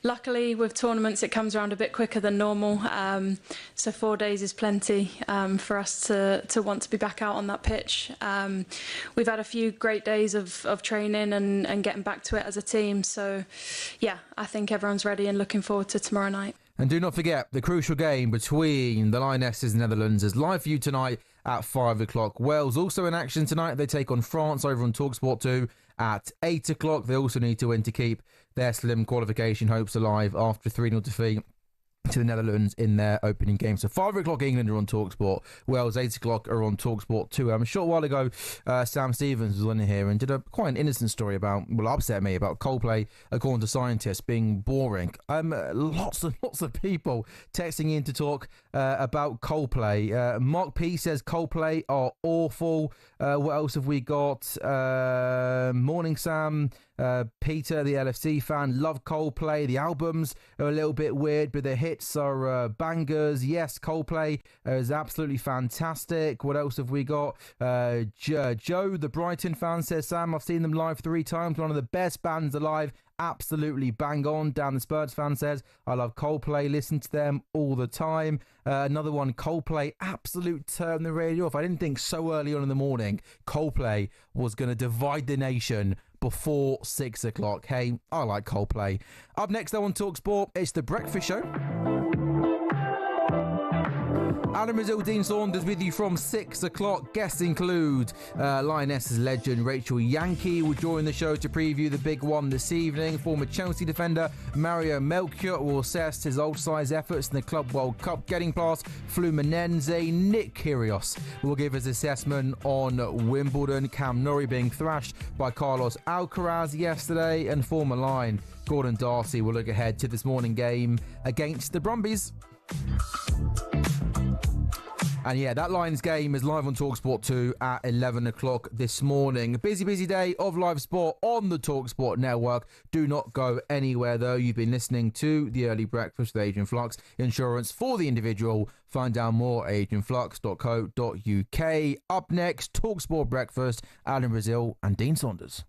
luckily with tournaments it comes around a bit quicker than normal, so 4 days is plenty for us to want to be back out on that pitch. We've had a few great days of training and getting back to it as a team, so yeah, I think everyone's ready and looking forward to tomorrow night. And do not forget, the crucial game between the Lionesses and Netherlands is live for you tonight at 5 o'clock. Wales also in action tonight. They take on France over on talkSPORT 2 at 8 o'clock. They also need to win to keep their slim qualification hopes alive after a 3-0 defeat to the Netherlands in their opening game. So 5 o'clock England are on talkSPORT. Wales 8 o'clock are on talkSPORT 2. A short while ago, Sam Stevens was on here and did quite an innocent story about, well, upset me, about Coldplay, according to scientists, being boring. Lots and lots of people texting in to talk about Coldplay. Mark P says Coldplay are awful. What else have we got? Morning Sam. Peter, the LFC fan, love Coldplay. The albums are a little bit weird, but the hits are bangers. Yes, Coldplay is absolutely fantastic. What else have we got? Joe, the Brighton fan, says, Sam, I've seen them live 3 times. One of the best bands alive. Absolutely bang on. Dan the Spurs fan says, I love Coldplay, listen to them all the time. Another one, Coldplay, absolute turn the radio off. I didn't think so early on in the morning Coldplay was going to divide the nation before 6 o'clock. Hey, I like Coldplay. Up next though on talkSPORT, it's The Breakfast Show. Adam Brazil, Dean Saunders with you from 6 o'clock. Guests include Lionesses legend Rachel Yankee will join the show to preview the big one this evening. Former Chelsea defender Mario Melchior will assess his old-size efforts in the Club World Cup, getting past Fluminense. Nick Kyrgios will give his assessment on Wimbledon. Cam Norrie being thrashed by Carlos Alcaraz yesterday. And former Lion Gordon Darcy will look ahead to this morning game against the Brumbies. And yeah, that Lions game is live on talkSPORT 2 at 11 o'clock this morning. A busy day of live sport on the talkSPORT network. Do not go anywhere though. You've been listening to The Early Breakfast with Adrian Flux. Insurance for the individual. Find out more at adrianflux.co.uk. Up next, talkSPORT Breakfast. Adam Brazil and Dean Saunders.